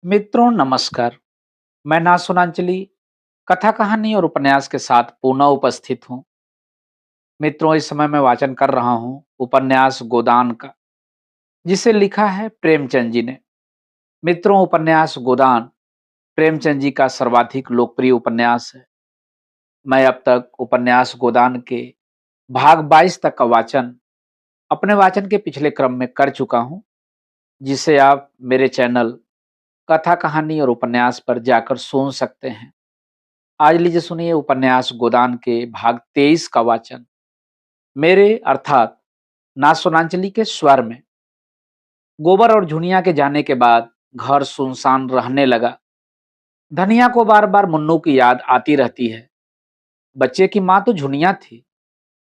मित्रों नमस्कार। मैं नासुनांचली कथा कहानी और उपन्यास के साथ पुनः उपस्थित हूँ। मित्रों, इस समय मैं वाचन कर रहा हूँ उपन्यास गोदान का, जिसे लिखा है प्रेमचंद जी ने। मित्रों, उपन्यास गोदान प्रेमचंद जी का सर्वाधिक लोकप्रिय उपन्यास है। मैं अब तक उपन्यास गोदान के भाग 22 तक का वाचन अपने वाचन के पिछले क्रम में कर चुका हूँ, जिसे आप मेरे चैनल कथा कहानी और उपन्यास पर जाकर सुन सकते हैं। आज लीजिए सुनिए उपन्यास गोदान के भाग 23 का वाचन मेरे अर्थात नासुनांचली के स्वर में। गोबर और झुनिया के जाने के बाद घर सुनसान रहने लगा। धनिया को बार बार मुन्नू की याद आती रहती है। बच्चे की माँ तो झुनिया थी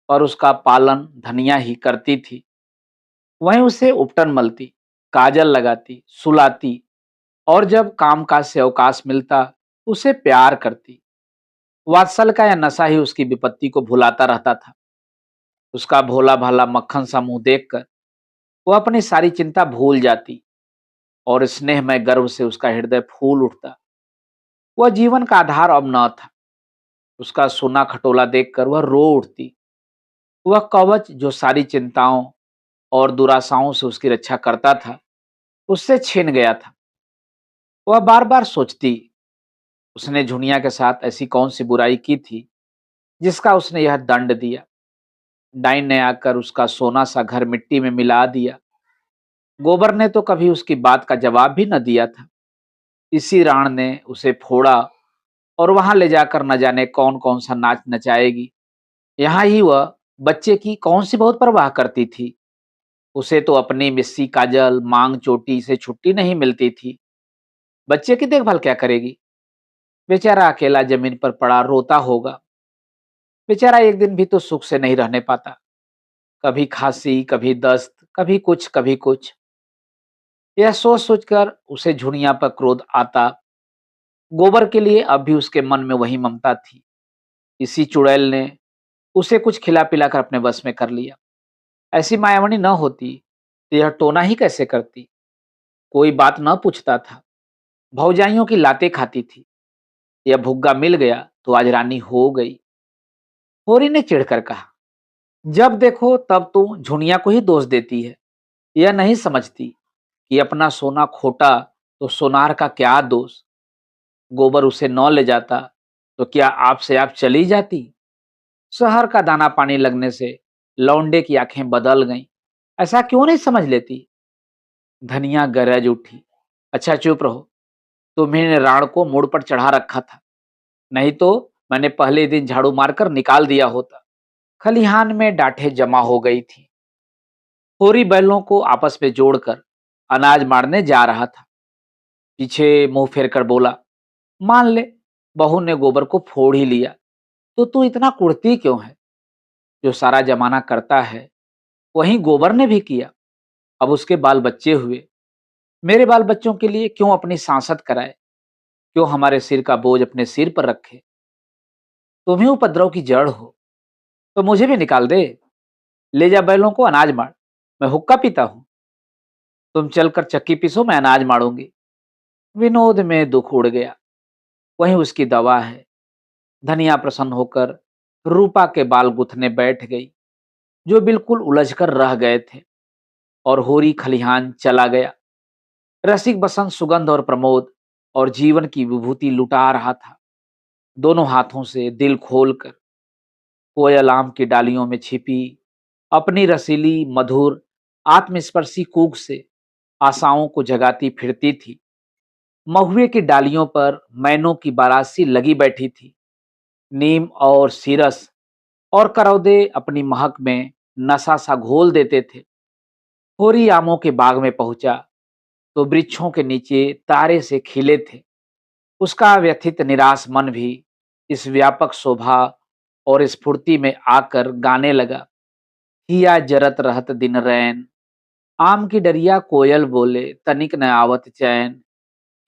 और उसका पालन धनिया ही करती थी। वहीं उसे उपटन मलती, काजल लगाती, सुलाती और जब काम काज से अवकाश मिलता उसे प्यार करती। वात्सल का यह नशा ही उसकी विपत्ति को भुलाता रहता था। उसका भोला भाला मक्खन सा मुंह देखकर वह अपनी सारी चिंता भूल जाती और स्नेहमय गर्व से उसका हृदय फूल उठता। वह जीवन का आधार अब न था। उसका सोना खटोला देखकर वह रो उठती। वह कवच जो सारी चिंताओं और दुराशाओं से उसकी रक्षा करता था, उससे छिन गया था। वह बार बार सोचती, उसने झुनिया के साथ ऐसी कौन सी बुराई की थी जिसका उसने यह दंड दिया। डाइन ने आकर उसका सोना सा घर मिट्टी में मिला दिया। गोबर ने तो कभी उसकी बात का जवाब भी न दिया था। इसी राण ने उसे फोड़ा और वहां ले जाकर न जाने कौन कौन सा नाच नचाएगी। यहाँ ही वह बच्चे की कौन सी बहुत परवाह करती थी। उसे तो अपनी मिस्सी काजल मांग चोटी से छुट्टी नहीं मिलती थी। बच्चे की देखभाल क्या करेगी? बेचारा अकेला जमीन पर पड़ा रोता होगा। बेचारा एक दिन भी तो सुख से नहीं रहने पाता। कभी खांसी, कभी दस्त, कभी कुछ कभी कुछ। यह सोच सोचकर उसे झुनिया पर क्रोध आता। गोबर के लिए अब भी उसके मन में वही ममता थी। इसी चुड़ैल ने उसे कुछ खिला पिलाकर अपने बस में कर लिया। ऐसी मायावनी न होती तो यह टोना ही कैसे करती। कोई बात न पूछता था। भौजाइयों की लातें खाती थी। यह भुग्गा मिल गया तो आज रानी हो गई। होरी ने चिढ़कर कहा, जब देखो तब तू झुनिया को ही दोष देती है। यह नहीं समझती कि अपना सोना खोटा तो सोनार का क्या दोष। गोबर उसे न ले जाता तो क्या आपसे आप चली जाती? शहर का दाना पानी लगने से लौंडे की आंखें बदल गईं। ऐसा क्यों नहीं समझ लेती? धनिया गरज उठी। अच्छा चुप रहो। तुम्ही ने राण को मुड़ पर चढ़ा रखा था। नहीं तो मैंने पहले दिन झाड़ू मारकर निकाल दिया होता। खलिहान में डांठें जमा हो गई थी। होरी बैलों को आपस में जोड़कर अनाज मारने जा रहा था। पीछे मुंह फेर कर बोला, मान ले बहू ने गोबर को फोड़ ही लिया तो तू इतना कुड़ती क्यों है? जो सारा जमाना करता है वही गोबर ने भी किया। अब उसके बाल बच्चे हुए। मेरे बाल बच्चों के लिए क्यों अपनी सांसत कराए? क्यों हमारे सिर का बोझ अपने सिर पर रखे? तुम ही उपद्रव की जड़ हो तो मुझे भी निकाल दे। ले जा बैलों को अनाज मार। मैं हुक्का पीता हूं। तुम चलकर चक्की पीसो, मैं अनाज मारूंगी। विनोद में दुख उड़ गया। वही उसकी दवा है। धनिया प्रसन्न होकर रूपा के बाल गुथने बैठ गई, जो बिल्कुल उलझकर रह गए थे। और होरी खलिहान चला गया। रसिक बसंत सुगंध और प्रमोद और जीवन की विभूति लुटा रहा था, दोनों हाथों से दिल खोलकर। कोयल आम की डालियों में छिपी अपनी रसीली मधुर आत्मस्पर्शी कूक से आशाओं को जगाती फिरती थी। महुए की डालियों पर मैनों की बारासी लगी बैठी थी। नीम और सीरस और करौदे अपनी महक में नशा सा घोल देते थे। होरी आमों के बाग में पहुंचा तो वृक्षों के नीचे तारे से खिले थे। उसका व्यथित निराश मन भी इस व्यापक शोभा और स्फूर्ति में आकर गाने लगा। हिया जरत रहत दिन रैन, आम की डरिया कोयल बोले तनिक न आवत चैन।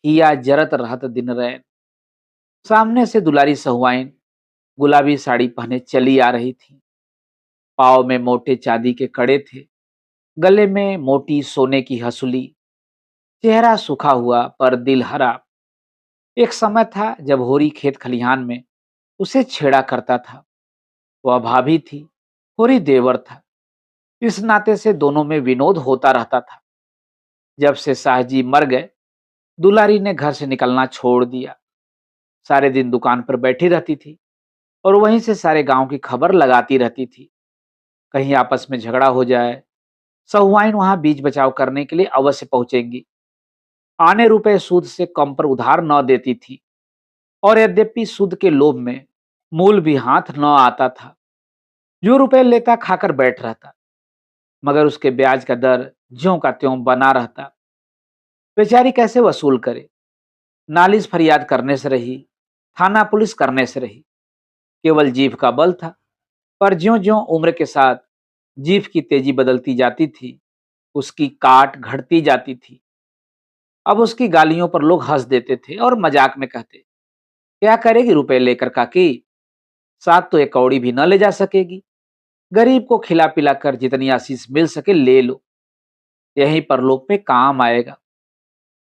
हिया जरत रहत दिन रैन। सामने से दुलारी सहुआइन गुलाबी साड़ी पहने चली आ रही थी। पाँव में मोटे चांदी के कड़े थे, गले में मोटी सोने की हंसुली। चेहरा सूखा हुआ पर दिल हरा। एक समय था जब होरी खेत खलिहान में उसे छेड़ा करता था। वह भाभी थी, होरी देवर था। इस नाते से दोनों में विनोद होता रहता था। जब से साहजी मर गए, दुलारी ने घर से निकलना छोड़ दिया। सारे दिन दुकान पर बैठी रहती थी और वहीं से सारे गांव की खबर लगाती रहती थी। कहीं आपस में झगड़ा हो जाए, सहुआइन वहां बीच बचाव करने के लिए अवश्य पहुंचेंगी। आने रुपए सूद से कम पर उधार न देती थी, और यद्यपि सूद के लोभ में मूल भी हाथ न आता था। जो रुपए लेता खाकर बैठ रहता, मगर उसके ब्याज का दर ज्यों का त्यों बना रहता। बेचारी कैसे वसूल करे। नालिश फरियाद करने से रही, थाना पुलिस करने से रही। केवल जीभ का बल था, पर ज्यों ज्यों उम्र के साथ जीभ की तेजी बदलती जाती थी, उसकी काट घटती जाती थी। अब उसकी गालियों पर लोग हंस देते थे और मजाक में कहते, क्या करेगी रुपए लेकर काकी, साथ तो एक कौड़ी भी न ले जा सकेगी। गरीब को खिला पिला कर जितनी आशीष मिल सके ले लो, यही परलोक में काम आएगा।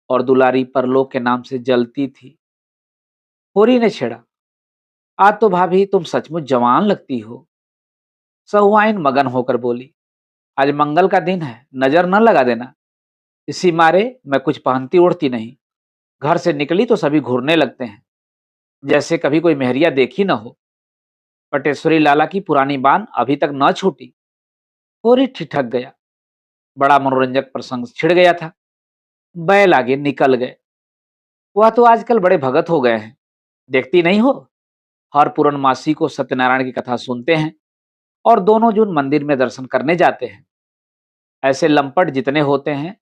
और दुलारी परलोक के नाम से जलती थी। होरी ने छेड़ा, आज तो भाभी तुम सचमुच जवान लगती हो। सहुआइन मगन होकर बोली, आज मंगल का दिन है, नजर न लगा देना। इसी मारे मैं कुछ पहनती ओढ़ती नहीं। घर से निकली तो सभी घूरने लगते हैं, जैसे कभी कोई मेहरिया देखी न हो। पटेश्वरी लाला की पुरानी बान अभी तक न छूटी। होरी ठिठक गया। बड़ा मनोरंजक प्रसंग छिड़ गया था। बैल आगे निकल गए। वह तो आजकल बड़े भगत हो गए हैं, देखती नहीं हो। हर पूर्णमासी को सत्यनारायण की कथा सुनते हैं और दोनों जून मंदिर में दर्शन करने जाते हैं। ऐसे लंपट जितने होते हैं,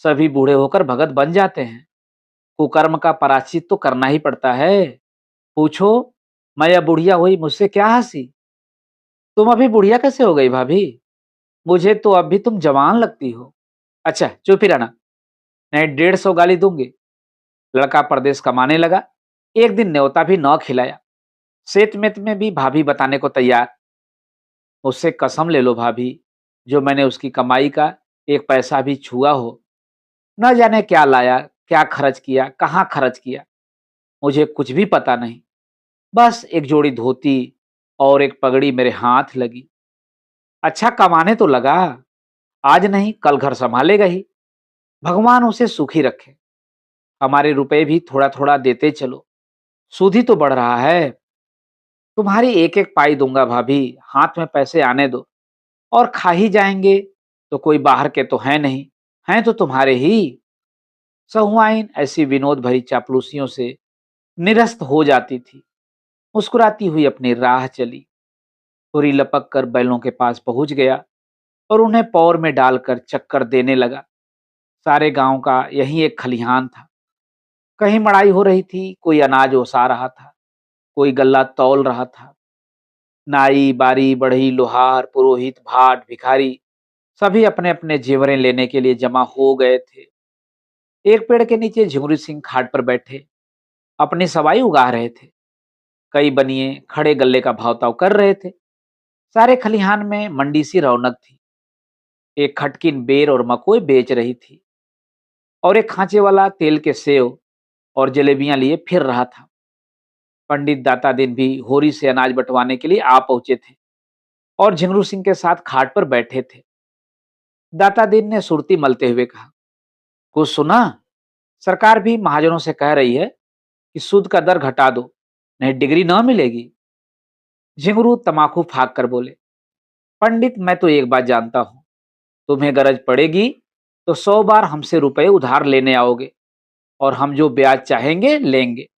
सभी बूढ़े होकर भगत बन जाते हैं। कुकर्म का प्रायश्चित तो करना ही पड़ता है। पूछो, मैं अब बुढ़िया हुई, मुझसे क्या हंसी। तुम अभी बुढ़िया कैसे हो गई भाभी? मुझे तो अब भी तुम जवान लगती हो। अच्छा चुप ही रहना, नहीं 150 गाली दूंगी। लड़का परदेश कमाने लगा। एक दिन न्योता भी न खिलाया। सेठ मित में भी भाभी बताने को तैयार। उससे कसम ले लो भाभी, जो मैंने उसकी कमाई का एक पैसा भी छुआ हो। न जाने क्या लाया, क्या खर्च किया, कहाँ खर्च किया, मुझे कुछ भी पता नहीं। बस एक जोड़ी धोती और एक पगड़ी मेरे हाथ लगी। अच्छा कमाने तो लगा, आज नहीं कल घर संभालेगा ही। भगवान उसे सुखी रखे। हमारे रुपए भी थोड़ा थोड़ा देते चलो, सूद ही तो बढ़ रहा है। तुम्हारी एक एक पाई दूंगा भाभी, हाथ में पैसे आने दो। और खा ही जाएंगे तो कोई बाहर के तो है नहीं, हैं तो तुम्हारे ही। सहुआइन ऐसी विनोद भरी चापलूसियों से निरस्त हो जाती थी। मुस्कुराती हुई अपनी राह चली। तुरी लपक कर बैलों के पास पहुंच गया और उन्हें पौर में डालकर चक्कर देने लगा। सारे गांव का यही एक खलिहान था। कहीं मड़ाई हो रही थी, कोई अनाज ओसा रहा था, कोई गल्ला तौल रहा था। नाई बारी बढ़ई लोहार पुरोहित भाट भिखारी सभी अपने अपने जेवरें लेने के लिए जमा हो गए थे। एक पेड़ के नीचे झुमरी सिंह खाट पर बैठे अपनी सवाई उगा रहे थे। कई बनिए खड़े गल्ले का भावताव कर रहे थे। सारे खलिहान में मंडी सी रौनक थी। एक खटकिन बेर और मकोई बेच रही थी, और एक खांचे वाला तेल के सेव और जलेबियां लिए फिर रहा था। पंडित दाता दिन भी होरी से अनाज बंटवाने के लिए आ पहुंचे थे और झिंगरू सिंह के साथ खाट पर बैठे थे। दाता दिन ने सुरती मलते हुए कहा, कुछ सुना? सरकार भी महाजनों से कह रही है कि सूद का दर घटा दो, नहीं डिग्री न मिलेगी। झिंगरू तमाकू फाक कर बोले, पंडित मैं तो एक बात जानता हूं, तुम्हें गरज पड़ेगी तो 100 बार हमसे रुपए उधार लेने आओगे, और हम जो ब्याज चाहेंगे लेंगे।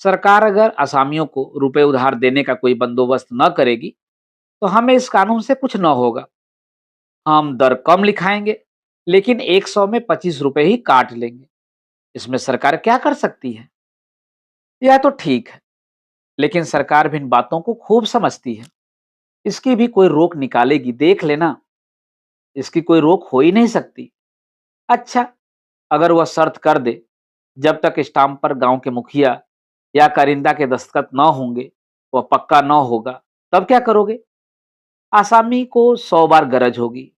सरकार अगर असामियों को रुपए उधार देने का कोई बंदोबस्त न करेगी तो हमें इस कानून से कुछ न होगा। हम दर कम लिखाएंगे, लेकिन 100 में 25 रुपए ही काट लेंगे। इसमें सरकार क्या कर सकती है? यह तो ठीक है, लेकिन सरकार भी इन बातों को खूब समझती है। इसकी भी कोई रोक निकालेगी, देख लेना। इसकी कोई रोक हो ही नहीं सकती। अच्छा, अगर वह शर्त कर दे, जब तक स्टाम्प पर गांव के मुखिया या कारिंदा के दस्तखत न होंगे वह पक्का न होगा, तब क्या करोगे? आसामी को 100 बार गरज होगी,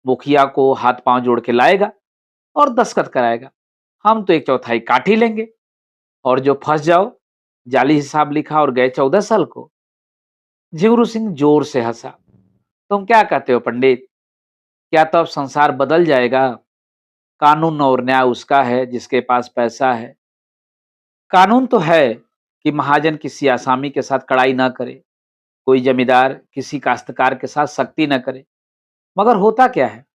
मुखिया को हाथ पांव जोड़ के लाएगा, और दस्तखत कराएगा। हम तो एक चौथाई काट ही लेंगे, और जो फंस जाओ, जाली हिसाब लिखा और गए 14 साल को। झिंगुर सिंह जोर से हंसा। तुम क्या कहते हो पंडित? क्या तो अब संसार बदल जाएगा? कानून और न्याय उसका है जिसके पास पैसा है। कानून तो है कि महाजन किसी आसामी के साथ कड़ाई ना करे, कोई जमींदार किसी काश्तकार के साथ सख्ती न करे। मगर होता क्या है,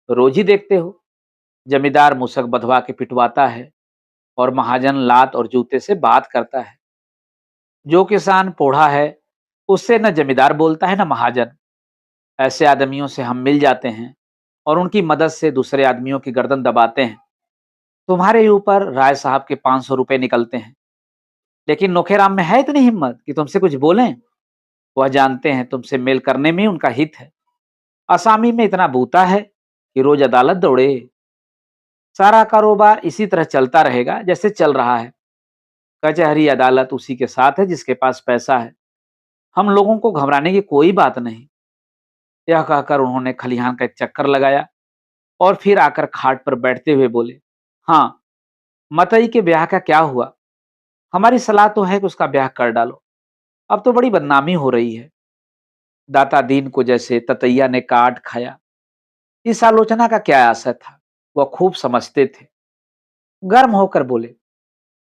रोज ही देखते हो, जमींदार मुसक बधवा के पिटवाता है और महाजन लात और जूते से बात करता है। जो किसान पोढ़ा है, उससे न जमींदार बोलता है न महाजन। ऐसे आदमियों से हम मिल जाते हैं और उनकी मदद से दूसरे आदमियों की गर्दन दबाते हैं। तुम्हारे ऊपर राय साहब के 500 रुपए निकलते हैं, लेकिन नोखेराम में है इतनी हिम्मत कि तुमसे कुछ बोलें? वह जानते हैं तुमसे मेल करने में ही उनका हित है। असामी में इतना बूता है कि रोज अदालत दौड़े। सारा कारोबार इसी तरह चलता रहेगा जैसे चल रहा है। कचहरी अदालत उसी के साथ है जिसके पास पैसा है। हम लोगों को घबराने की कोई बात नहीं। यह कहकर उन्होंने खलिहान का एक चक्कर लगाया और फिर आकर खाट पर बैठते हुए बोले, हाँ, मतई के ब्याह का क्या हुआ? हमारी सलाह तो है कि उसका ब्याह कर डालो। अब तो बड़ी बदनामी हो रही है। दाता दीन को जैसे ततैया ने काट खाया। इस आलोचना का क्या असर था, वह खूब समझते थे। गर्म होकर बोले,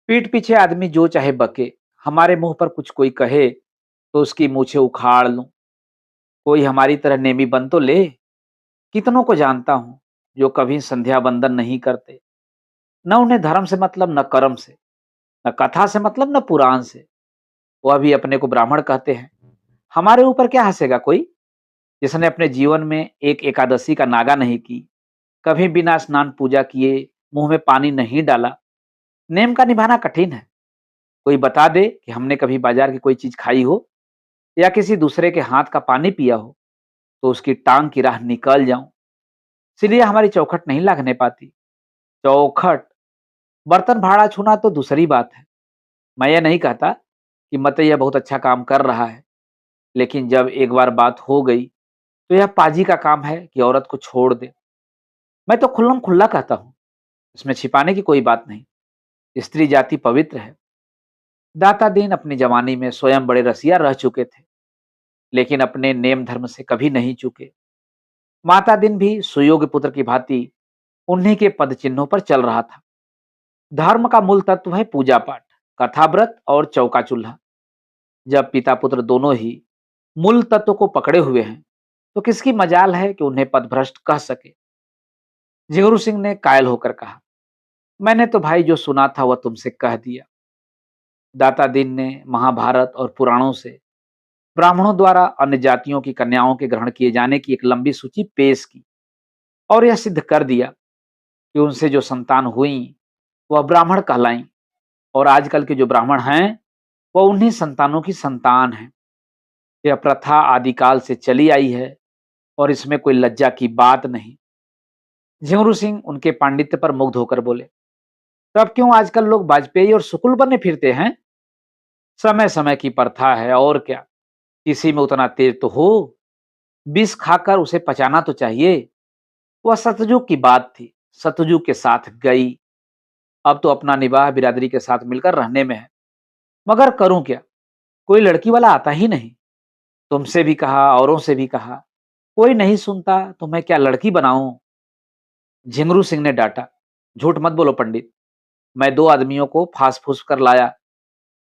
पीठ पीछे आदमी जो चाहे बके, हमारे मुंह पर कुछ कोई कहे तो उसकी मूछें उखाड़ लूं। कोई हमारी तरह नेमी बन तो ले। कितनों को जानता हूं जो कभी संध्या बंदन नहीं करते। न उन्हें धर्म से मतलब, न कर्म से, न कथा से मतलब, न पुराण से। वह भी अपने को ब्राह्मण कहते हैं। हमारे ऊपर क्या हंसेगा कोई, जिसने अपने जीवन में एक एकादशी का नागा नहीं की, कभी बिना स्नान पूजा किए मुंह में पानी नहीं डाला। नेम का निभाना कठिन है। कोई बता दे कि हमने कभी बाजार की कोई चीज खाई हो या किसी दूसरे के हाथ का पानी पिया हो, तो उसकी टांग की राह निकल जाऊं। इसलिए हमारी चौखट नहीं लागने पाती। चौखट, बर्तन भाड़ा छूना तो दूसरी बात है। मैं ये नहीं कहता कि मतैया बहुत अच्छा काम कर रहा है, लेकिन जब एक बार बात हो गई तो यह पाजी का काम है कि औरत को छोड़ दे। मैं तो खुल्लम खुल्ला कहता हूँ, इसमें छिपाने की कोई बात नहीं। स्त्री जाति पवित्र है। दाता दीन अपनी जवानी में स्वयं बड़े रसिया रह चुके थे, लेकिन अपने नेम धर्म से कभी नहीं चूके। माता दिन भी सुयोग्य पुत्र की भांति उन्हीं के पद चिन्हों पर चल रहा था। धर्म का मूल तत्व है पूजा पाठ, कथा व्रत और चौका चूल्हा। जब पिता पुत्र दोनों ही मूल तत्व को पकड़े हुए हैं, तो किसकी मजाल है कि उन्हें पदभ्रष्ट कह सके। जिगरू सिंह ने कायल होकर कहा, मैंने तो भाई जो सुना था वह तुमसे कह दिया। दाता दीन ने महाभारत और पुराणों से ब्राह्मणों द्वारा अन्य जातियों की कन्याओं के ग्रहण किए जाने की एक लंबी सूची पेश की और यह सिद्ध कर दिया कि उनसे जो संतान हुई वह ब्राह्मण कहलाई, और आजकल के जो ब्राह्मण हैं वह उन्हीं संतानों की संतान है। यह प्रथा आदिकाल से चली आई है और इसमें कोई लज्जा की बात नहीं। झिंगरू सिंह उनके पांडित्य पर मुग्ध होकर बोले, तब क्यों आजकल लोग वाजपेयी और शुक्ल बने फिरते हैं? समय समय की प्रथा है और क्या। किसी में उतना तेज तो हो, विष खाकर उसे पचाना तो चाहिए। वह सतयुग की बात थी, सतयुग के साथ गई। अब तो अपना निवाह बिरादरी के साथ मिलकर रहने में है। मगर करूं क्या, कोई लड़की वाला आता ही नहीं। तुमसे भी कहा, औरों से भी कहा, कोई नहीं सुनता, तो मैं क्या लड़की बनाऊं? झिंगरू सिंह ने डांटा, झूठ मत बोलो पंडित। मैं 2 आदमियों को फांस फूस कर लाया,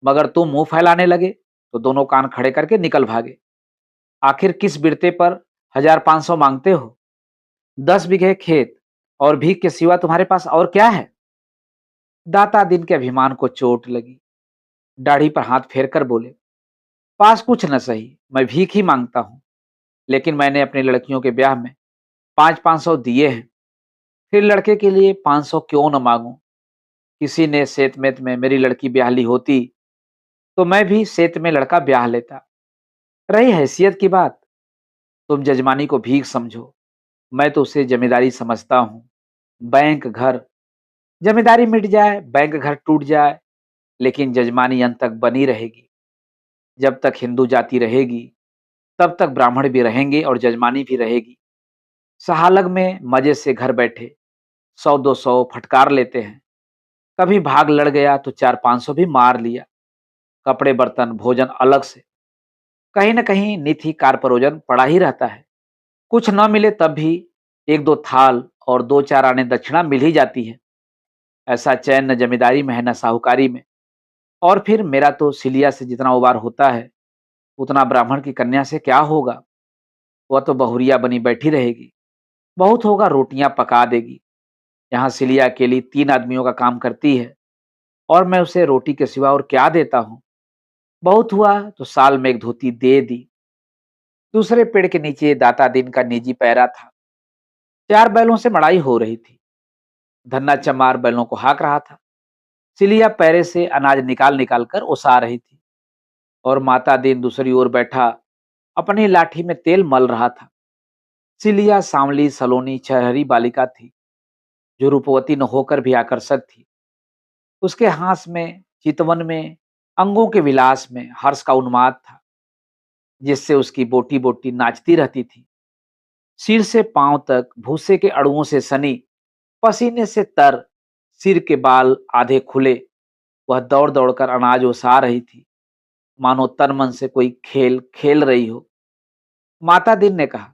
मगर तुम मुंह फैलाने लगे तो दोनों कान खड़े करके निकल भागे। आखिर किस बिरते पर 1500 मांगते हो? 10 बीघे खेत और भीख के सिवा तुम्हारे पास और क्या है? दाता दिन के अभिमान को चोट लगी। दाढ़ी पर हाथ फेर कर बोले, पास कुछ न सही, मैं भीख ही मांगता हूं, लेकिन मैंने अपनी लड़कियों के ब्याह में 500-500 दिए हैं। फिर लड़के के लिए 500 क्यों न मांगू? किसी ने सेतमेत में मेरी लड़की ब्याह ली होती तो मैं भी सेत में लड़का ब्याह लेता। रही हैसियत की बात, तुम जजमानी को भीख समझो, मैं तो उसे जमींदारी समझता हूँ। बैंक घर, जमींदारी मिट जाए, बैंक घर टूट जाए, लेकिन जजमानी अंत तक बनी रहेगी। जब तक हिंदू जाति रहेगी, तब तक ब्राह्मण भी रहेंगे और जजमानी भी रहेगी। सहालग में मजे से घर बैठे, 100-200 फटकार लेते हैं। कभी भाग लड़ गया तो 400-500 भी मार लिया। कपड़े, बर्तन, भोजन अलग से। कहीं न कहीं नित ही कार परोजन पड़ा ही रहता है। कुछ न मिले तब भी 1-2 थाल और 2-4 आने दक्षिणा मिल ही जाती है। ऐसा चैन न जमींदारी में है न साहूकारी में। और फिर मेरा तो सिलिया से जितना उबार होता है, उतना ब्राह्मण की कन्या से क्या होगा? वह तो बहुरिया बनी बैठी रहेगी। बहुत होगा रोटियां पका देगी। यहाँ सिलिया अकेली 3 आदमियों का काम करती है और मैं उसे रोटी के सिवा और क्या देता हूँ? बहुत हुआ तो साल में 1 धोती दे दी। दूसरे पेड़ के नीचे दाता दिन का निजी पैरा था। 4 बैलों से मड़ाई हो रही थी। धन्ना चमार बैलों को हाँक रहा था। सिलिया पैरे से अनाज निकाल निकाल कर ओसा रही थी और माता दिन दूसरी ओर बैठा अपनी लाठी में तेल मल रहा था। सिलिया सांवली सलोनी छरहरी बालिका थी, जो रूपवती न होकर भी आकर्षक थी। उसके हास में, चितवन में, अंगों के विलास में हर्ष का उन्माद था, जिससे उसकी बोटी बोटी नाचती रहती थी। सिर से पांव तक भूसे के अड़ुओं से सनी, पसीने से तर, सिर के बाल आधे खुले, वह दौड़ दौड़ कर अनाज ओसा रही थी, मानो तन मन से कोई खेल खेल रही हो। माता दिन ने कहा,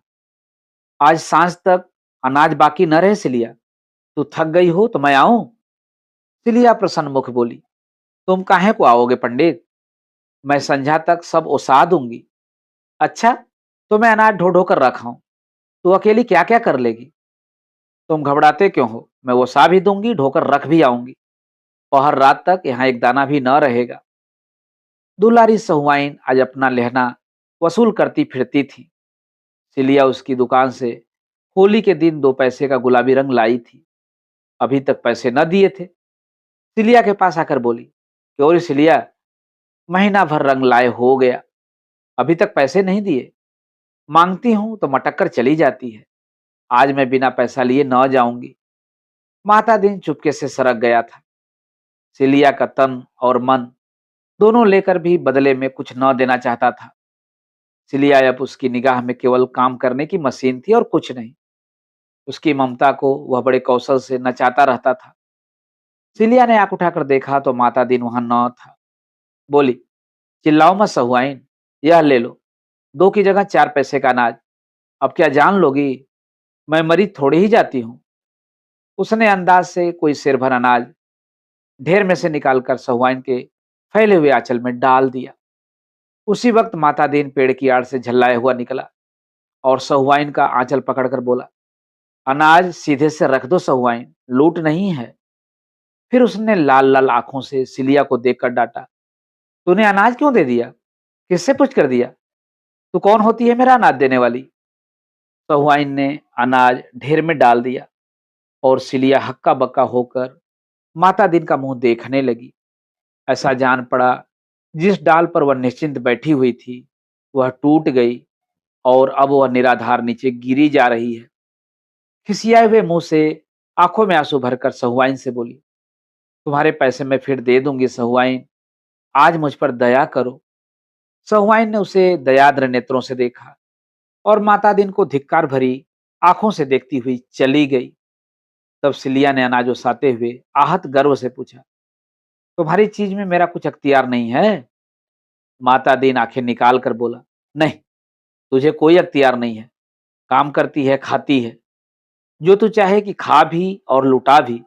आज सांझ तक अनाज बाकी न रहे सिलिया, तू थक गई हो तो मैं आऊं? सिलिया प्रसन्न मुख बोली, तुम काहे को आओगे पंडित? मैं संध्या तक सब ओसा दूंगी। अच्छा, तो मैं अनाज ढो ढो कर रखाऊं, तू अकेली क्या क्या कर लेगी? तुम घबराते क्यों हो? मैं ओसा भी दूंगी, ढोकर रख भी आऊंगी और हर रात तक यहाँ एक दाना भी न रहेगा। दुलारी सहुआइन आज अपना लहना वसूल करती फिरती थी। सिलिया उसकी दुकान से होली के दिन 2 पैसे का गुलाबी रंग लाई थी। अभी तक पैसे न दिए थे। सिलिया के पास आकर बोली, क्यों रे सिलिया, महीना भर रंग लाए हो गया, अभी तक पैसे नहीं दिए? मांगती हूं तो मटक कर चली जाती है। आज मैं बिना पैसा लिए न जाऊंगी। माता दिन चुपके से सरक गया था। सिलिया का तन और मन दोनों लेकर भी बदले में कुछ न देना चाहता था। सिलिया अब उसकी निगाह में केवल काम करने की मशीन थी और कुछ नहीं। उसकी ममता को वह बड़े कौशल से नचाता रहता था। सिलिया ने आंख उठाकर देखा तो माता दिन वहां न था। बोली, चिल्लाओ मत सहुआइन, यह ले लो, 2 की जगह 4 पैसे का अनाज। अब क्या जान लोगी, मैं मरी थोड़ी ही जाती हूँ। उसने अंदाज से कोई सिर भर अनाज ढेर में से निकालकर सहुआइन के फैले हुए आंचल में डाल दिया। उसी वक्त माता दीन पेड़ की आड़ से झल्लाया हुआ निकला और सहुआइन का आंचल पकड़कर बोला, अनाज सीधे से रख दो सहुआइन, लूट नहीं है। फिर उसने लाल लाल आंखों से सिलिया को देखकर डांटा, तूने अनाज क्यों दे दिया? किससे पूछ कर दिया? तू कौन होती है मेरा अनाज देने वाली? सहुआइन ने अनाज ढेर में डाल दिया और सिलिया हक्का बक्का होकर माता दिन का मुंह देखने लगी। ऐसा जान पड़ा, जिस डाल पर वह निश्चिंत बैठी हुई थी, वह टूट गई और अब वह निराधार नीचे गिरी जा रही है। खिसियाए हुए मुंह से आंखों में आंसू भरकर सहुआइन से बोली, तुम्हारे पैसे मैं फिर दे दूंगी सहुआइन, आज मुझ पर दया करो। सहुआइन ने उसे दयाद्र नेत्रों से देखा और माता दिन को धिक्कार भरी आंखों से देखती हुई चली गई। तब सिलिया ने अनाज उसाते हुए आहत गर्व से पूछा, तुम्हारी चीज में मेरा कुछ अख्तियार नहीं है? माता दीन आंखें निकाल कर बोला, नहीं, तुझे कोई अख्तियार नहीं है। काम करती है, खाती है, जो तू चाहे कि खा भी और लुटा भी,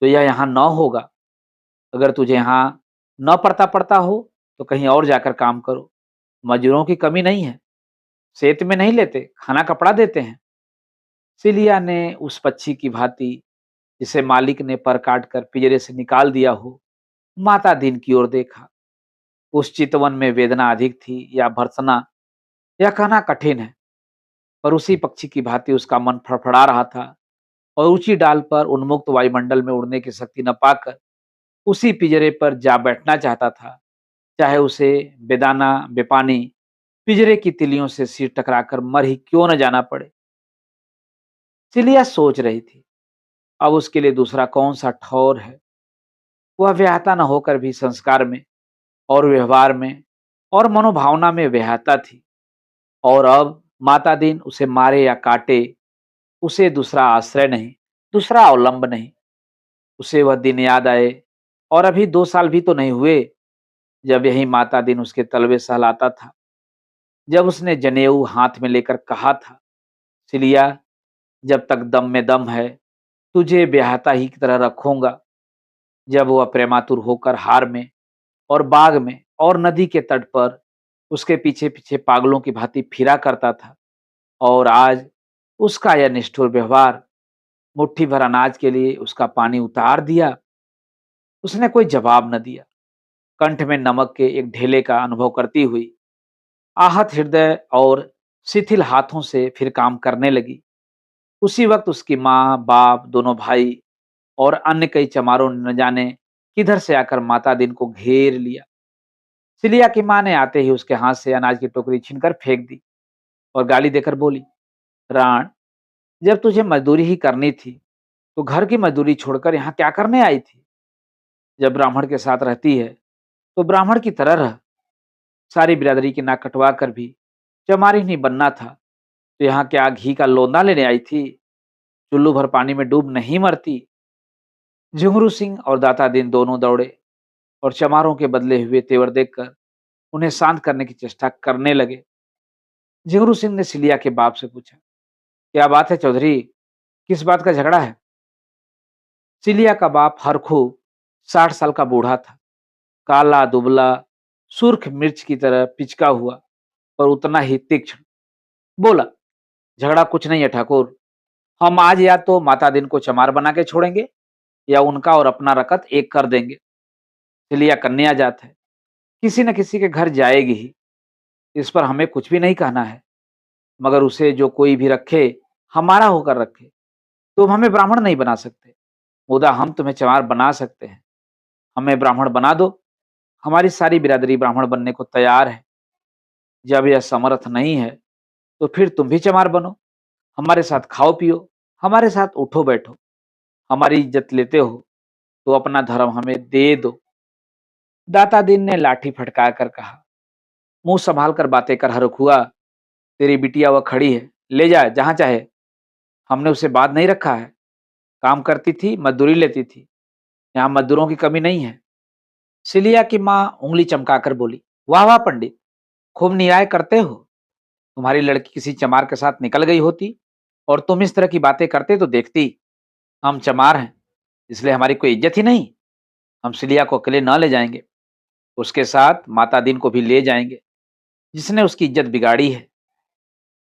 तो यह यहाँ न होगा। अगर तुझे यहाँ न पड़ता पड़ता हो तो कहीं और जाकर काम करो। मजदूरों की कमी नहीं है, सेत में नहीं लेते, खाना कपड़ा देते हैं। सिलिया ने उस पक्षी की भांति, जिसे मालिक ने पर काट कर पिंजरे से निकाल दिया हो, माता दिन की ओर देखा। उस चितवन में वेदना अधिक थी या भर्त्सना, यह कहना कठिन है, पर उसी पक्षी की भांति उसका मन फड़फड़ा रहा था और ऊंची डाल पर उन्मुक्त वायुमंडल में उड़ने की शक्ति न पाकर उसी पिंजरे पर जा बैठना चाहता था, चाहे उसे बेदाना बेपानी पिंजरे की तिलियों से सिर टकराकर मर ही क्यों न जाना पड़े। सिलिया सोच रही थी, अब उसके लिए दूसरा कौन सा ठौर है। वह व्याहता न होकर भी संस्कार में और व्यवहार में और मनोभावना में व्याहता थी, और अब माता दिन उसे मारे या काटे, उसे दूसरा आश्रय नहीं, दूसरा अवलंब नहीं। उसे वह दिन याद आए, और अभी 2 साल भी तो नहीं हुए जब यही माता दिन उसके तलवे सहलाता था। जब उसने जनेऊ हाथ में लेकर कहा था, सिलिया, जब तक दम में दम है, तुझे ब्याहता ही की तरह रखूंगा। जब वह प्रेमातुर होकर हार में और बाग में और नदी के तट पर उसके पीछे पीछे पागलों की भांति फिरा करता था, और आज उसका यह निष्ठुर व्यवहार, मुट्ठी भर अनाज के लिए उसका पानी उतार दिया। उसने कोई जवाब न दिया। कंठ में नमक के एक ढेले का अनुभव करती हुई आहत हृदय और शिथिल हाथों से फिर काम करने लगी। उसी वक्त उसकी माँ, बाप, दोनों भाई और अन्य कई चमारों ने न जाने किधर से आकर माता दिन को घेर लिया। सिलिया की माँ ने आते ही उसके हाथ से अनाज की टोकरी छीनकर फेंक दी और गाली देकर बोली, राण, जब तुझे मजदूरी ही करनी थी तो घर की मजदूरी छोड़कर यहाँ क्या करने आई थी? जब ब्राह्मण के साथ रहती है तो ब्राह्मण की तरह रह। सारी बिरादरी की नाक कटवा कर भी चमारी नहीं बनना था तो यहाँ क्या घी का लोंदा लेने आई थी? चुल्लू भर पानी में डूब नहीं मरती। झुंगरू सिंह और दाता दिन दोनों दौड़े और चमारों के बदले हुए तेवर देखकर उन्हें शांत करने की चेष्टा करने लगे। झुंगरू सिंह ने सिलिया के बाप से पूछा, क्या बात है चौधरी, किस बात का झगड़ा है? सिलिया का बाप हरखू 60 साल का बूढ़ा था। काला दुबला, सुर्ख मिर्च की तरह पिचका हुआ, पर उतना ही तीक्ष्ण। बोला, झगड़ा कुछ नहीं है ठाकुर। हम आज या तो माता दिन को चमार बना के छोड़ेंगे या उनका और अपना रकत एक कर देंगे। सिलिया कन्या जात है, किसी न किसी के घर जाएगी ही। इस पर हमें कुछ भी नहीं कहना है, मगर उसे जो कोई भी रखे, हमारा होकर रखे। तुम हमें ब्राह्मण नहीं बना सकते, मुदा हम तुम्हें चमार बना सकते हैं। हमें ब्राह्मण बना दो। हमारी सारी बिरादरी ब्राह्मण बनने को तैयार है। जब यह समर्थ नहीं है तो फिर तुम भी चमार बनो। हमारे साथ खाओ पियो, हमारे साथ उठो बैठो। हमारी इज्जत लेते हो तो अपना धर्म हमें दे दो। दाता दिन ने लाठी फटका कर कहा, मुंह संभाल कर बातें कर हरखुआ। तेरी बिटिया वह खड़ी है, ले जा जहां चाहे। हमने उसे बांध नहीं रखा है। काम करती थी, मजदूरी लेती थी। यहाँ मजदूरों की कमी नहीं है। सिलिया की माँ उंगली चमकाकर बोली, वाह वाह पंडित, खूब न्याय करते हो। तुम्हारी लड़की किसी चमार के साथ निकल गई होती और तुम इस तरह की बातें करते तो देखती। हम चमार हैं, इसलिए हमारी कोई इज्जत ही नहीं। हम सिलिया को अकेले न ले जाएंगे, उसके साथ माता दिन को भी ले जाएंगे, जिसने उसकी इज्जत बिगाड़ी है।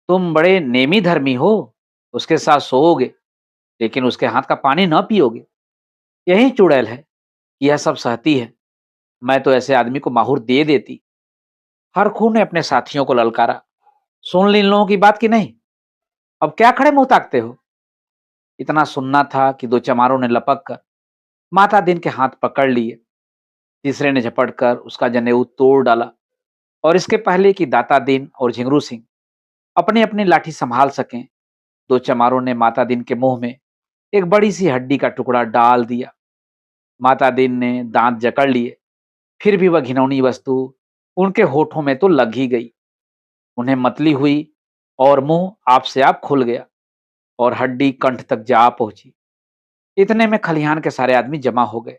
तुम बड़े नेमी धर्मी हो, उसके साथ सोओगे लेकिन उसके हाथ का पानी न पियोगे। यही चुड़ैल है कि यह सब सहती है। मैं तो ऐसे आदमी को माहूर दे देती। हर खून ने अपने साथियों को ललकारा, सुन ली इन लोगों की बात की नहीं? अब क्या खड़े मुंह ताकते हो? इतना सुनना था कि दो चमारों ने लपक कर माता दिन के हाथ पकड़ लिए। तीसरे ने झपट कर उसका जनेऊ तोड़ डाला, और इसके पहले कि दाता दिन और झिंगरू सिंह अपनी अपनी लाठी संभाल सकें, दो चमारों ने माता दिन के मुंह में एक बड़ी सी हड्डी का टुकड़ा डाल दिया। माता दिन ने दांत जकड़ लिए, फिर भी वह घिनौनी वस्तु उनके होठों में तो लग ही गई। उन्हें मतली हुई और मुंह आप से आप खुल गया और हड्डी कंठ तक जा पहुंची। इतने में खलिहान के सारे आदमी जमा हो गए।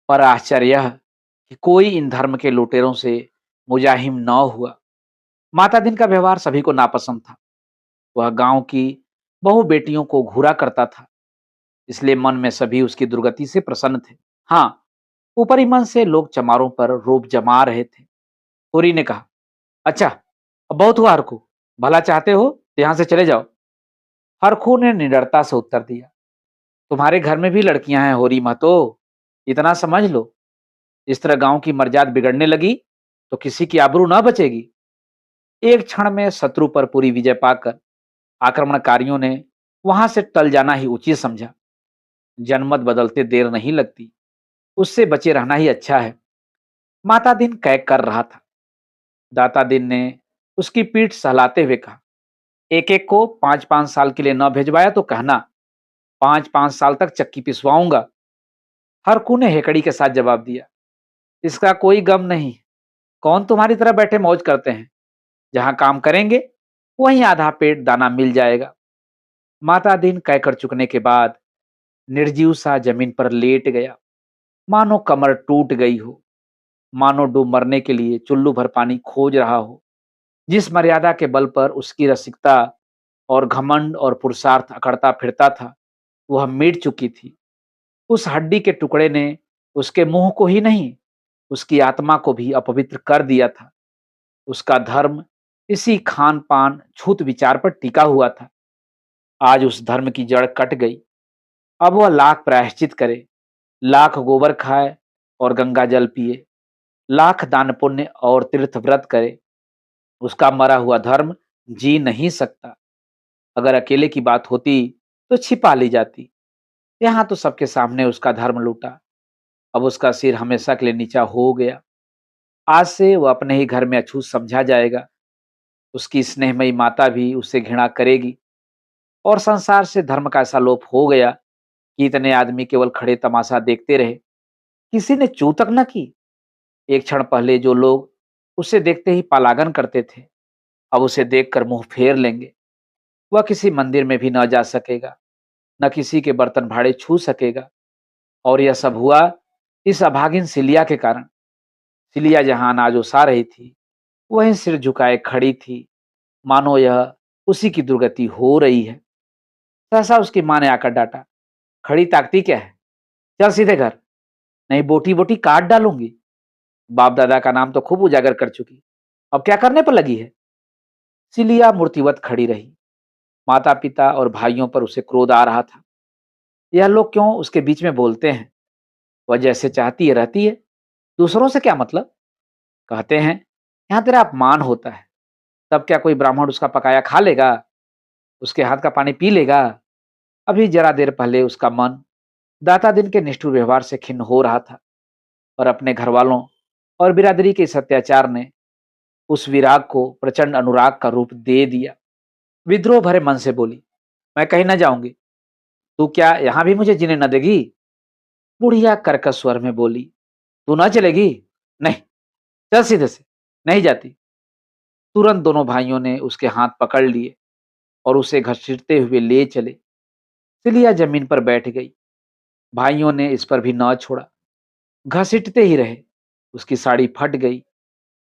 पर आश्चर्य यह कि कोई इन धर्म के लुटेरों से मुजाहिम न हुआ। माता दिन का व्यवहार सभी को नापसंद था। वह गांव की बहु बेटियों को घूरा करता था, इसलिए मन में सभी उसकी दुर्गति से प्रसन्न थे। हाँ, ऊपरी मन से लोग चमारों पर रोब जमा रहे थे। होरी ने कहा, अच्छा, अब बहुत हुआ हरखू, भला चाहते हो तो यहां से चले जाओ। हरखू ने निडरता से उत्तर दिया, तुम्हारे घर में भी लड़कियां हैं होरी महतो, इतना समझ लो। इस तरह गांव की मर्यादा बिगड़ने लगी तो किसी की आबरू न बचेगी। एक क्षण में शत्रु पर पूरी विजय पाकर आक्रमणकारियों ने वहां से टल जाना ही उचित समझा। जनमत बदलते देर नहीं लगती, उससे बचे रहना ही अच्छा है। माता दिन कैक कर रहा था। दाता दिन ने उसकी पीठ सहलाते हुए कहा, एक एक को 5-5 साल के लिए न भेजवाया तो कहना, 5-5 साल तक चक्की पिसवाऊंगा। हरकू ने हेकड़ी के साथ जवाब दिया, इसका कोई गम नहीं। कौन तुम्हारी तरह बैठे मौज करते हैं? जहां काम करेंगे वहीं आधा पेट दाना मिल जाएगा। माता दिन कह कर चुकने के बाद निर्जीव सा जमीन पर लेट गया, मानो कमर टूट गई हो, मानो डूब मरने के लिए चुल्लू भर पानी खोज रहा हो। जिस मर्यादा के बल पर उसकी रसिकता और घमंड और पुरुषार्थ अकड़ता फिरता था, वह मिट चुकी थी। उस हड्डी के टुकड़े ने उसके मुंह को ही नहीं, उसकी आत्मा को भी अपवित्र कर दिया था। उसका धर्म इसी खान पान छूत विचार पर टिका हुआ था। आज उस धर्म की जड़ कट गई। अब वह लाख प्रायश्चित करे, लाख गोबर खाए और गंगा जल पिए, लाख दान पुण्य और तीर्थ व्रत करे, उसका मरा हुआ धर्म जी नहीं सकता। अगर अकेले की बात होती तो छिपा ली जाती, यहाँ तो सबके सामने उसका धर्म लूटा। अब उसका सिर हमेशा के लिए नीचा हो गया। आज से वह अपने ही घर में अछूत समझा जाएगा। उसकी स्नेहमयी माता भी उससे घृणा करेगी और संसार से धर्म का ऐसा लोप हो गया कि इतने आदमी केवल खड़े तमाशा देखते रहे, किसी ने चू तक न की। एक क्षण पहले जो लोग उसे देखते ही पलायन करते थे, अब उसे देखकर मुंह फेर लेंगे। वह किसी मंदिर में भी न जा सकेगा, न किसी के बर्तन भाड़े छू सकेगा। और यह सब हुआ इस अभागिन सिलिया के कारण। सिलिया जहां अनाज ओसा रही थी, वहीं सिर झुकाए खड़ी थी, मानो यह उसी की दुर्गति हो रही है। सहसा उसकी माँ ने आकर डांटा, खड़ी ताकती क्या है, चल सीधे घर, नहीं बोटी बोटी काट डालूंगी। बाप दादा का नाम तो खूब उजागर कर चुकी, अब क्या करने पर लगी है। सिलिया मूर्तिवत खड़ी रही। माता पिता और भाइयों पर उसे क्रोध आ रहा था। यह लोग क्यों उसके बीच में बोलते हैं, वह जैसे चाहती है रहती है, दूसरों से क्या मतलब। कहते हैं यहाँ तेरा अपमान होता है, तब क्या कोई ब्राह्मण उसका पकाया खा लेगा, उसके हाथ का पानी पी लेगा। अभी जरा देर पहले उसका मन दाता दिन के निष्ठुर व्यवहार से खिन्न हो रहा था, और अपने घर वालों और बिरादरी के इस अत्याचार ने उस विराग को प्रचंड अनुराग का रूप दे दिया। विद्रोह भरे मन से बोली, मैं कहीं न जाऊंगी, तू क्या यहाँ भी मुझे जीने न देगी। बुढ़िया कर्कश स्वर में बोली, तू न चलेगी, नहीं, चल सीधे से, नहीं जाती। तुरंत दोनों भाइयों ने उसके हाथ पकड़ लिए और उसे घसीटते हुए ले चले। सिलिया जमीन पर बैठ गई। भाइयों ने इस पर भी न छोड़ा, घसीटते ही रहे। उसकी साड़ी फट गई,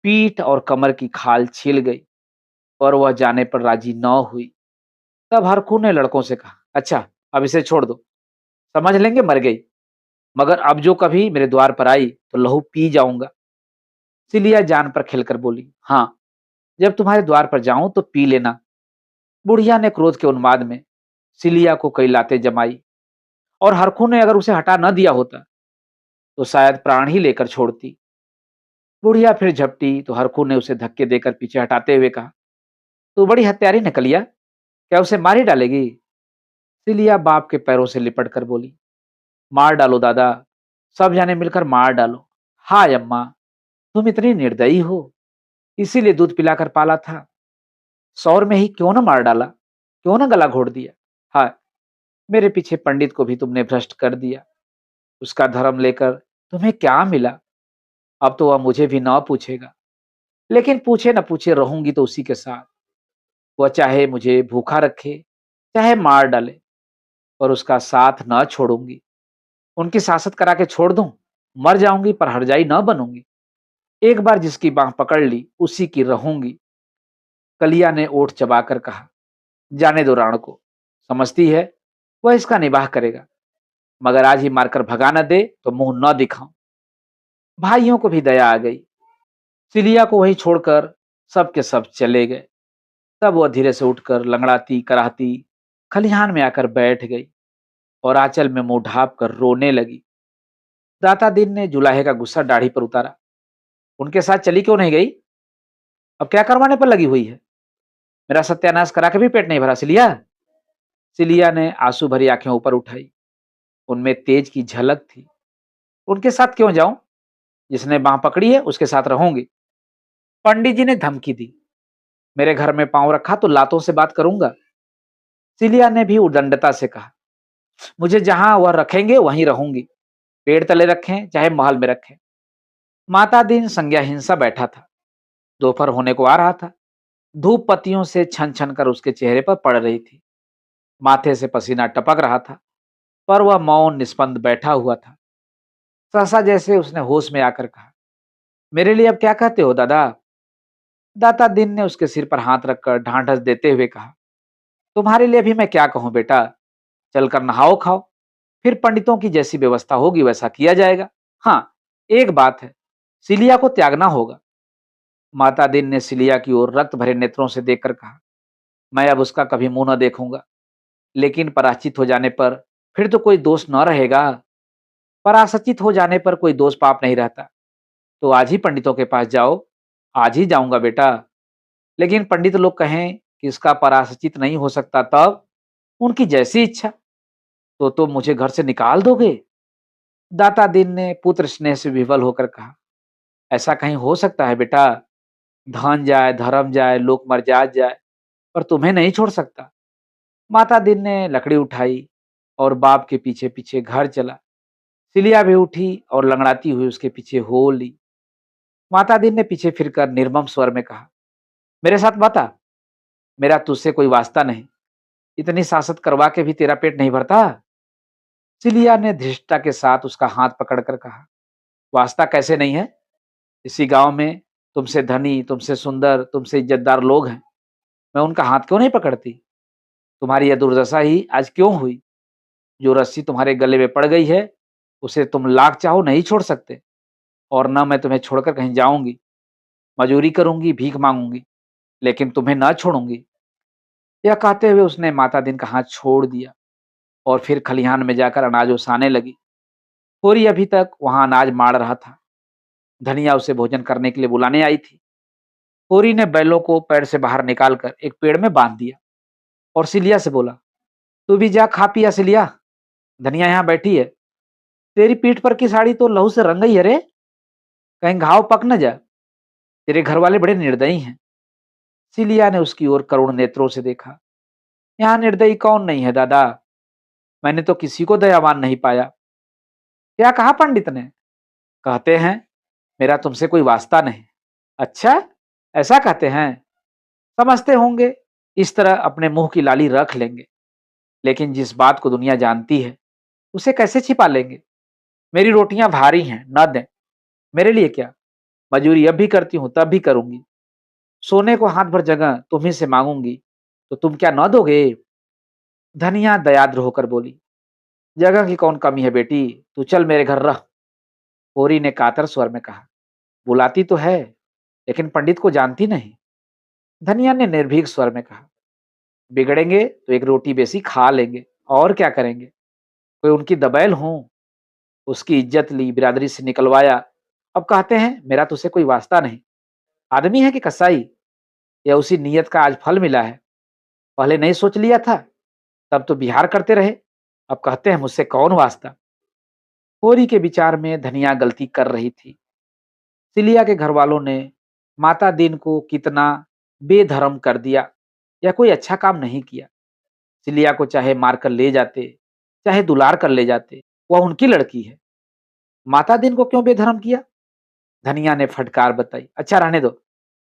पीठ और कमर की खाल छिल गई, और वह जाने पर राजी न हुई। तब हरखू ने लड़कों से कहा, अच्छा अब इसे छोड़ दो, समझ लेंगे मर गई, मगर अब जो कभी मेरे द्वार पर आई तो लहू पी जाऊंगा। सिलिया जान पर खिलकर बोली, हाँ, जब तुम्हारे द्वार पर जाऊं तो पी लेना। बुढ़िया ने क्रोध के उन्माद में सिलिया को कई लातें जमाई, और हरखू ने अगर उसे हटा न दिया होता तो शायद प्राण ही लेकर छोड़ती। बुढ़िया फिर झपटी तो हरखू ने उसे धक्के देकर पीछे हटाते हुए कहा, तू बड़ी हत्यारी निकलिया, क्या उसे मार ही डालेगी। सिलिया बाप के पैरों से लिपट कर बोली, मार डालो दादा, सब जाने मिलकर मार डालो। हाय अम्मा, तुम इतनी निर्दयी हो, इसीलिए दूध पिलाकर पाला था, सौर में ही क्यों न मार डाला, क्यों न गला घोट दिया। हाय, मेरे पीछे पंडित को भी तुमने भ्रष्ट कर दिया। उसका धर्म लेकर तुम्हें क्या मिला। अब तो वह मुझे भी न पूछेगा, लेकिन पूछे न पूछे रहूंगी तो उसी के साथ। वह चाहे मुझे भूखा रखे, चाहे मार डाले, और उसका साथ न छोड़ूंगी। उनकी सासत करा के छोड़ दूं, मर जाऊंगी पर हरजाई न बनूंगी। एक बार जिसकी बाह पकड़ ली उसी की रहूंगी। कलिया ने ओठ चबाकर कहा, जाने दो राण को, समझती है वह इसका निबाह करेगा, मगर आज ही मारकर भगा न दे तो मुंह न दिखाऊं। भाइयों को भी दया आ गई। सिलिया को वही छोड़कर सब के सब चले गए। तब वह धीरे से उठकर लंगड़ाती कराहती खलिहान में आकर बैठ गई और आंचल में मुंह ढाप कर रोने लगी। दाता दिन ने जुलाहे का गुस्सा दाढ़ी पर उतारा, उनके साथ चली क्यों नहीं गई, अब क्या करवाने पर लगी हुई है। मेरा सत्यानाश करा के भी पेट नहीं भरा सिलिया। सिलिया ने आंसू भरी आंखें ऊपर उठाई, उनमें तेज की झलक थी। उनके साथ क्यों जाऊं, जिसने बाह पकड़ी है उसके साथ रहूंगी। पंडित जी ने धमकी दी, मेरे घर में पांव रखा तो लातों से बात करूंगा। सिलिया ने भी उदंडता से कहा, मुझे जहां वह रखेंगे वहीं रहूंगी, पेड़ तले रखें चाहे महल में रखें। माता दिन संज्ञा हिंसा बैठा था। दोपहर होने को आ रहा था। धूप पत्तियों से छन छन कर उसके चेहरे पर पड़ रही थी। माथे से पसीना टपक रहा था। पर वह मौन निस्पंद बैठा हुआ था। सहसा जैसे उसने होश में आकर कहा, मेरे लिए अब क्या कहते हो दादा? दाता दिन ने उसके सिर पर हाथ रखकर ढांढस देते हुए कहा, तुम्हारे लिए भी मैं क्या कहूं बेटा, चलकर नहाओ खाओ, फिर पंडितों की जैसी व्यवस्था होगी वैसा किया जाएगा। हाँ, एक बात है, सिलिया को त्यागना होगा। माता दिन ने सिलिया की ओर रक्त भरे नेत्रों से देखकर कहा, मैं अब उसका कभी मुंह न देखूंगा, लेकिन पराचित हो जाने पर फिर तो कोई दोष न रहेगा। पराश्चित हो जाने पर कोई दोष पाप नहीं रहता। तो आज ही पंडितों के पास जाओ। आज ही जाऊंगा बेटा, लेकिन पंडित लोग कहें कि इसका पराश्चित नहीं हो सकता, तब उनकी जैसी इच्छा। तो तुम मुझे घर से निकाल दोगे? दाता दिन ने पुत्र स्नेह से विवल होकर कहा, ऐसा कहीं हो सकता है बेटा? धन जाए, धर्म जाए, लोक मर्यादा जाए, पर तुम्हें नहीं छोड़ सकता। माता दिन ने लकड़ी उठाई और बाप के पीछे पीछे घर चला। सिलिया भी उठी और लंगड़ाती हुई उसके पीछे हो ली। माता दिन ने पीछे फिरकर निर्मम स्वर में कहा, मेरे साथ बता, मेरा तुझसे कोई वास्ता नहीं। इतनी सासत करवा के भी तेरा पेट नहीं भरता? सिलिया ने धृष्टता के साथ उसका हाथ पकड़कर कहा, वास्ता कैसे नहीं है? इसी गांव में तुमसे धनी, तुमसे सुंदर, तुमसे इज्जतदार लोग हैं, मैं उनका हाथ क्यों नहीं पकड़ती? तुम्हारी यह दुर्दशा ही आज क्यों हुई? जो रस्सी तुम्हारे गले में पड़ गई है, उसे तुम लाख चाहो नहीं छोड़ सकते। और न मैं तुम्हें छोड़कर कहीं जाऊंगी। मजूरी करूंगी, भीख मांगूंगी, लेकिन तुम्हें न छोड़ूंगी। यह कहते हुए उसने माता दिन का हाथ छोड़ दिया और फिर खलिहान में जाकर अनाज ओसाने लगी। होरी अभी तक वहां अनाज माड़ रहा था। धनिया उसे भोजन करने के लिए बुलाने आई थी। होरी ने बैलों को पेड़ से बाहर निकालकर एक पेड़ में बांध दिया और सिलिया से बोला, तू भी जा खा पिया सिलिया, धनिया यहाँ बैठी है। तेरी पीठ पर की साड़ी तो लहू से रंग गई है रे, कहीं घाव पक न जा। तेरे घर वाले बड़े निर्दयी हैं। सिलिया ने उसकी ओर करुण नेत्रों से देखा। यहाँ निर्दयी कौन नहीं है दादा? मैंने तो किसी को दयावान नहीं पाया। क्या कहा पंडित ने? कहते हैं मेरा तुमसे कोई वास्ता नहीं। अच्छा, ऐसा कहते हैं? समझते होंगे इस तरह अपने मुंह की लाली रख लेंगे, लेकिन जिस बात को दुनिया जानती है उसे कैसे छिपा लेंगे? मेरी रोटियां भारी हैं, न दें। मेरे लिए क्या, मजूरी अब भी करती हूं, तब भी करूंगी। सोने को हाथ भर जगह तुम्ही से मांगूंगी, तो तुम क्या न दोगे? धनिया दयाद्र होकर बोली, जगह की कौन कमी है बेटी, तू चल मेरे घर रह। होरी ने कातर स्वर में कहा, बुलाती तो है, लेकिन पंडित को जानती नहीं। धनिया ने निर्भीक स्वर में कहा, बिगड़ेंगे तो एक रोटी बेसी खा लेंगे, और क्या करेंगे? कोई उनकी दबैल हूं? उसकी इज्जत ली, बिरादरी से निकलवाया, अब कहते हैं मेरा तुझसे कोई वास्ता नहीं। आदमी है कि कसाई? या उसी नियत का आज फल मिला है? पहले नहीं सोच लिया था, तब तो बिहार करते रहे, अब कहते हैं मुझसे कौन वास्ता? होरी के विचार में धनिया गलती कर रही थी। सिलिया के घर वालों ने माता दिन को कितना बेधर्म कर दिया, या कोई अच्छा काम नहीं किया। सिलिया को चाहे मारकर ले जाते, चाहे दुलार कर ले जाते, वह उनकी लड़की है। माता दिन को क्यों बेधर्म किया? धनिया ने फटकार बताई, अच्छा रहने दो,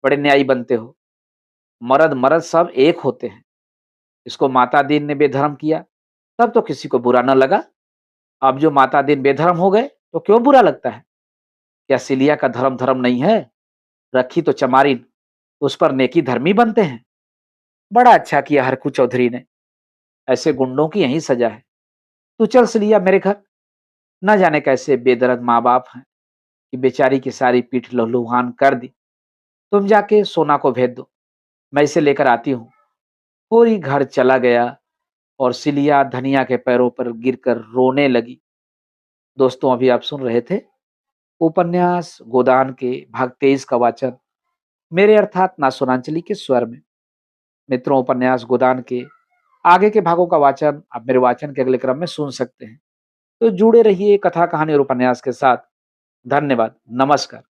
बड़े न्यायी बनते हो। मर्द मर्द सब एक होते हैं। इसको माता दिन ने बेधर्म किया, तब तो किसी को बुरा न लगा। अब जो माता दिन बेधर्म हो गए तो क्यों बुरा लगता है? क्या सिलिया का धर्म धर्म नहीं है? रखी तो चमारिन, उस पर नेकी धर्मी बनते हैं। बड़ा अच्छा किया हरकू चौधरी ने, ऐसे गुंडों की यही सजा है। तू चल सिलिया मेरे घर। न जाने कैसे बेदर्द माँ बाप हैं कि बेचारी की सारी पीठ लहूलुहान कर दी। तुम जाके सोना को भेज दो, मैं इसे लेकर आती हूँ। होरी घर चला गया और सिलिया धनिया के पैरों पर गिरकर रोने लगी। दोस्तों, अभी आप सुन रहे थे उपन्यास गोदान के भाग 23 का वाचन मेरे अर्थात नासुरांचली के स्वर में। मित्रों, उपन्यास गोदान के आगे के भागों का वाचन आप मेरे वाचन के अगले क्रम में सुन सकते हैं। तो जुड़े रहिए कथा कहानी और उपन्यास के साथ। धन्यवाद। नमस्कार।